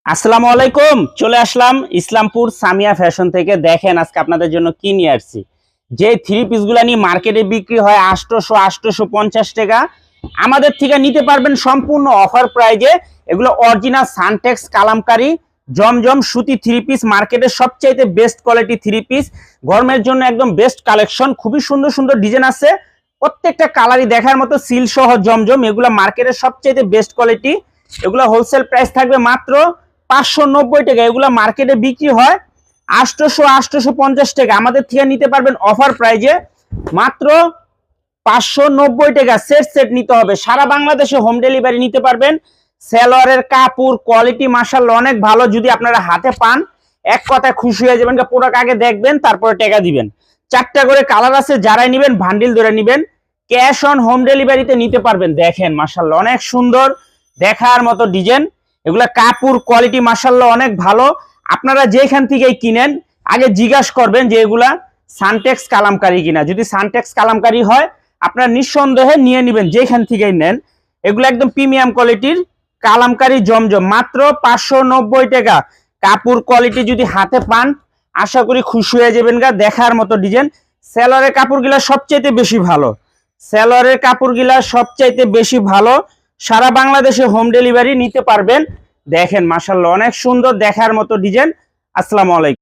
আসসালামু আলাইকুম। চলে আসলাম ইসলামপুর সামিয়া ফ্যাশন থেকে। দেখেন আজকে আপনাদের জন্য কি নিয়ে আসছি। যে থ্রি পিসগুলো নিয়ে মার্কেটে বিক্রি হয় 850 টাকা, আমাদের থেকে নিতে পারবেন সম্পূর্ণ অফার প্রাইজে। এগুলো অরিজিনাল সানটেক্স কালামকারী জমজম সুতি থ্রি পিস, মার্কেটের সবচাইতে বেস্ট কোয়ালিটি থ্রি পিস। গরমের জন্য একদম বেস্ট কালেকশন, খুবই সুন্দর সুন্দর ডিজাইন আছে, প্রত্যেকটা কালারই দেখার মতো। সিল সহ জমজম, এগুলো মার্কেটের সবচাইতে বেস্ট কোয়ালিটি। এগুলো হোলসেল প্রাইস থাকবে মাত্র 590 টাকা। এগুলো মার্কেটে বিক্রি হয় 850 টাকা, আমাদের থেকে নিতে পারবেন অফার প্রাইজে মাত্র 590 টাকা। সেট সেট নিতে হবে, সারা বাংলাদেশে হোম ডেলিভারি নিতে পারবেন। সেলোয়ারের কাপড় কোয়ালিটি মাশাআল্লাহ অনেক ভালো, যদি আপনারা হাতে পান এক কথায় খুশি হয়ে যাবেন। প্রোডাক্ট আগে দেখবেন তারপরে টাকা দিবেন। 4টা করে কালার আছে, যারাই নেবেন বান্ডিল ধরে নেবেন। ক্যাশ অন হোম ডেলিভারিতে নিতে পারবেন। দেখেন মাশাআল্লাহ অনেক সুন্দর, দেখার মতো ডিজাইন। এগুলা কাপড় কোয়ালিটি মাশাআল্লাহ অনেক ভালো। আপনারা যেখান থেকেই কিনেন আগে জিজ্ঞাসা করবেন যে এগুলা সানটেক্স কালামকারী কিনা। যদি সানটেক্স কালামকারী হয় আপনারা নিঃসন্দেহে নিয়ে নেবেন যেখান থেকেই নেন। এগুলো একদম প্রিমিয়াম কোয়ালিটির কালামকারী জমজম, মাত্র 590 টাকা। কাপড় কোয়ালিটি যদি হাতে পান আশা করি খুশি হয়ে যাবেন গা। দেখার মতো ডিজাইন। সেলোয়ারের কাপড়গুলা সবচাইতে বেশি ভালো, সেলোয়ারের কাপড়গুলা সবচাইতে বেশি ভালো। সারা বাংলাদেশে হোম ডেলিভারি নিতে পারবেন। দেখেন মাশাআল্লাহ অনেক সুন্দর, দেখার মতো ডিজাইন। আসসালামু আলাইকুম।